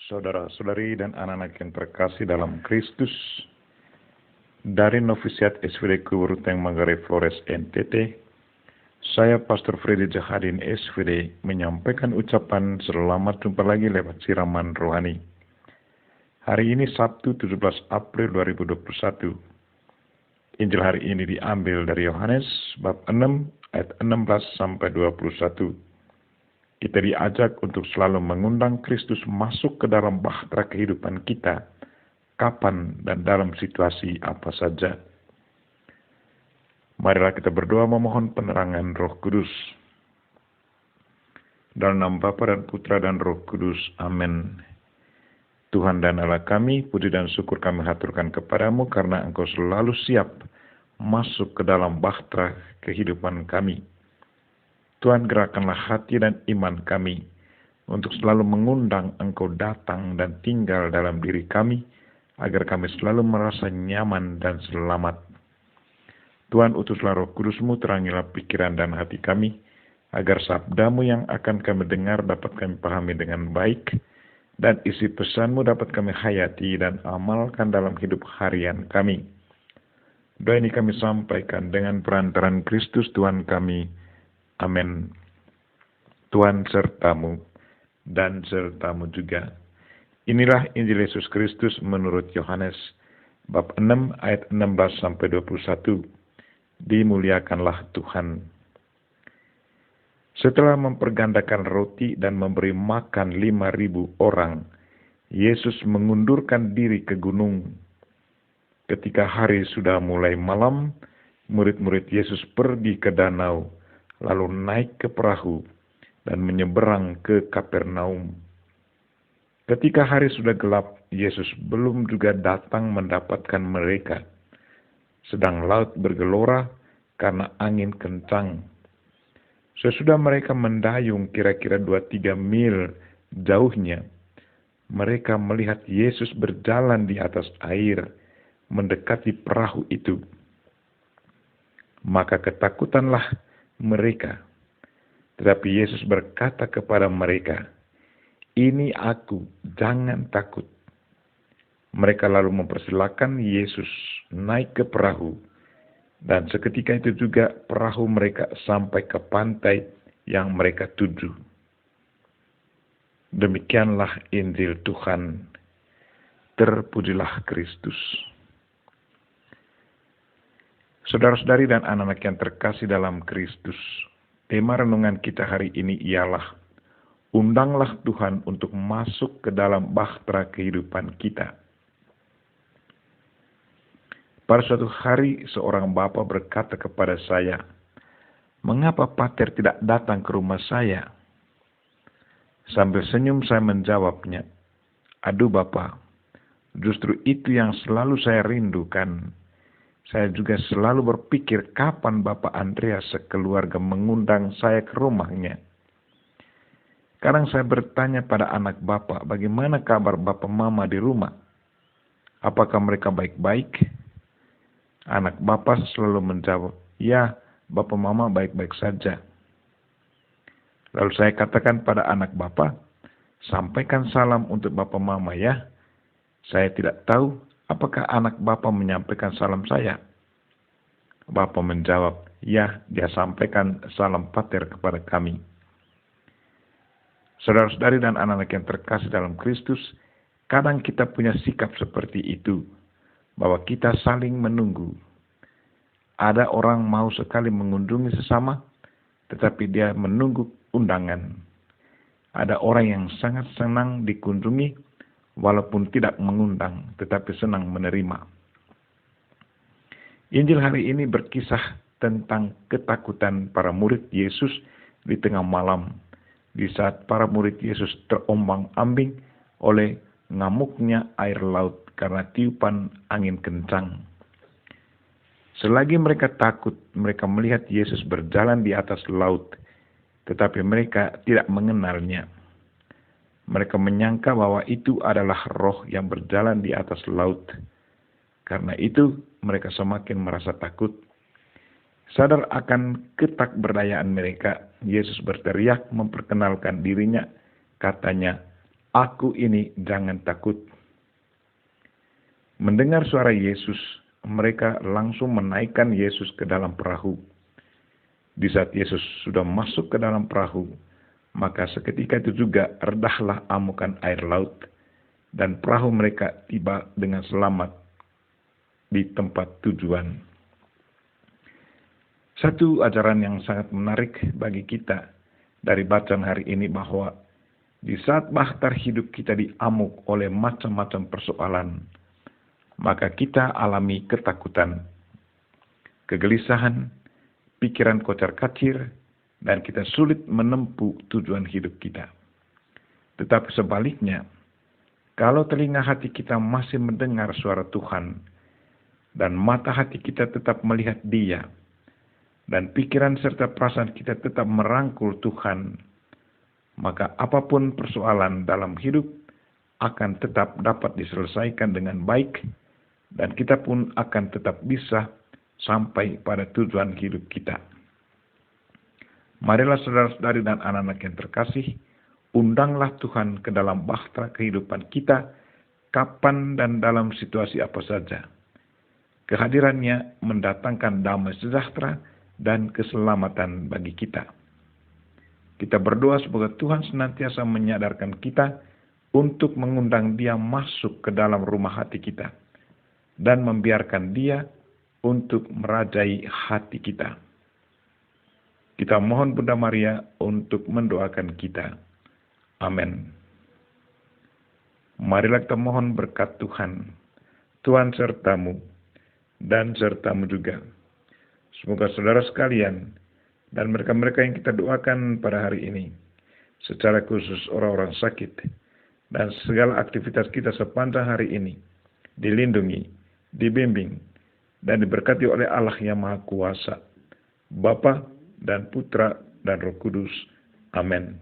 Saudara-saudari dan anak-anak yang terkasih dalam Kristus, dari Novisiat SVD Kuburuteng Manggarai Flores NTT, saya Pastor Freddy Jahadin SVD menyampaikan ucapan selamat jumpa lagi lewat siraman rohani. Hari ini Sabtu 17 April 2021. Injil hari ini diambil dari Yohanes bab 6 ayat 16 sampai 21. Kita diajak untuk selalu mengundang Kristus masuk ke dalam bahtera kehidupan kita, kapan dan dalam situasi apa saja. Marilah kita berdoa memohon penerangan Roh Kudus. Dalam nama Bapa dan Putra dan Roh Kudus. Amin. Tuhan dan Allah kami, puji dan syukur kami haturkan kepadamu karena Engkau selalu siap masuk ke dalam bahtera kehidupan kami. Tuhan, gerakkanlah hati dan iman kami untuk selalu mengundang Engkau datang dan tinggal dalam diri kami, agar kami selalu merasa nyaman dan selamat. Tuhan, utuslah Roh Kudus-Mu, terangilah pikiran dan hati kami, agar sabda-Mu yang akan kami dengar dapat kami pahami dengan baik, dan isi pesan-Mu dapat kami hayati dan amalkan dalam hidup harian kami. Doa ini kami sampaikan dengan perantaran Kristus Tuhan kami. Amin. Tuhan sertamu dan sertamu juga. Inilah Injil Yesus Kristus menurut Yohanes bab 6 ayat 16 sampai 21. Dimuliakanlah Tuhan. Setelah mempergandakan roti dan memberi makan 5.000 orang, Yesus mengundurkan diri ke gunung. Ketika hari sudah mulai malam, murid-murid Yesus pergi ke danau, lalu naik ke perahu dan menyeberang ke Kapernaum. Ketika hari sudah gelap, Yesus belum juga datang mendapatkan mereka. Sedang laut bergelora karena angin kencang. Sesudah mereka mendayung kira-kira 2-3 mil jauhnya, mereka melihat Yesus berjalan di atas air, mendekati perahu itu. Maka ketakutanlah mereka. Tetapi Yesus berkata kepada mereka, "Ini aku, jangan takut." Mereka lalu mempersilakan Yesus naik ke perahu, dan seketika itu juga perahu mereka sampai ke pantai yang mereka tuju. Demikianlah Injil Tuhan. Terpujilah Kristus. Saudara-saudari dan anak-anak yang terkasih dalam Kristus, tema renungan kita hari ini ialah undanglah Tuhan untuk masuk ke dalam bahtera kehidupan kita. Pada suatu hari seorang bapa berkata kepada saya, "Mengapa Pater tidak datang ke rumah saya?" Sambil senyum saya menjawabnya, "Aduh Bapa, justru itu yang selalu saya rindukan. Saya juga selalu berpikir kapan Bapak Andreas sekeluarga mengundang saya ke rumahnya. Kadang saya bertanya pada anak Bapak, bagaimana kabar Bapak Mama di rumah? Apakah mereka baik-baik?" Anak Bapak selalu menjawab, "Ya, Bapak Mama baik-baik saja." Lalu saya katakan pada anak Bapak, "Sampaikan salam untuk Bapak Mama ya." Saya tidak tahu apakah anak Bapak menyampaikan salam saya. Bapak menjawab, "Ya, dia sampaikan salam Pater kepada kami." Saudara-saudari dan anak-anak yang terkasih dalam Kristus, kadang kita punya sikap seperti itu, bahwa kita saling menunggu. Ada orang mau sekali mengunjungi sesama, tetapi dia menunggu undangan. Ada orang yang sangat senang dikunjungi, walaupun tidak mengundang, tetapi senang menerima. Injil hari ini berkisah tentang ketakutan para murid Yesus di tengah malam, di saat para murid Yesus terombang-ambing oleh ngamuknya air laut karena tiupan angin kencang. Selagi mereka takut, mereka melihat Yesus berjalan di atas laut, tetapi mereka tidak mengenalnya. Mereka menyangka bahwa itu adalah roh yang berjalan di atas laut. Karena itu, mereka semakin merasa takut. Sadar akan ketakberdayaan mereka, Yesus berteriak memperkenalkan dirinya. Katanya, Aku ini, jangan takut. Mendengar suara Yesus, mereka langsung menaikkan Yesus ke dalam perahu. Di saat Yesus sudah masuk ke dalam perahu, maka seketika itu juga redahlah amukan air laut, dan perahu mereka tiba dengan selamat di tempat tujuan. Satu ajaran yang sangat menarik bagi kita dari bacaan hari ini bahwa di saat bahtera hidup kita diamuk oleh macam-macam persoalan, maka kita alami ketakutan, kegelisahan, pikiran kocar-kacir, dan kita sulit menempuh tujuan hidup kita. Tetapi sebaliknya, kalau telinga hati kita masih mendengar suara Tuhan, dan mata hati kita tetap melihat Dia, dan pikiran serta perasaan kita tetap merangkul Tuhan, maka apapun persoalan dalam hidup akan tetap dapat diselesaikan dengan baik, dan kita pun akan tetap bisa sampai pada tujuan hidup kita. Marilah saudara-saudari dan anak-anak yang terkasih, undanglah Tuhan ke dalam bahtera kehidupan kita, kapan dan dalam situasi apa saja. Kehadirannya mendatangkan damai sejahtera dan keselamatan bagi kita. Kita berdoa semoga Tuhan senantiasa menyadarkan kita untuk mengundang Dia masuk ke dalam rumah hati kita, dan membiarkan Dia untuk merajai hati kita. Kita mohon Bunda Maria untuk mendoakan kita. Amin. Marilah kita mohon berkat Tuhan. Tuhan sertamu, dan sertamu juga. Semoga saudara sekalian, dan mereka-mereka yang kita doakan pada hari ini, secara khusus orang-orang sakit, dan segala aktivitas kita sepanjang hari ini, dilindungi, dibimbing, dan diberkati oleh Allah yang Maha Kuasa, Bapa dan Putra dan Roh Kudus. Amin.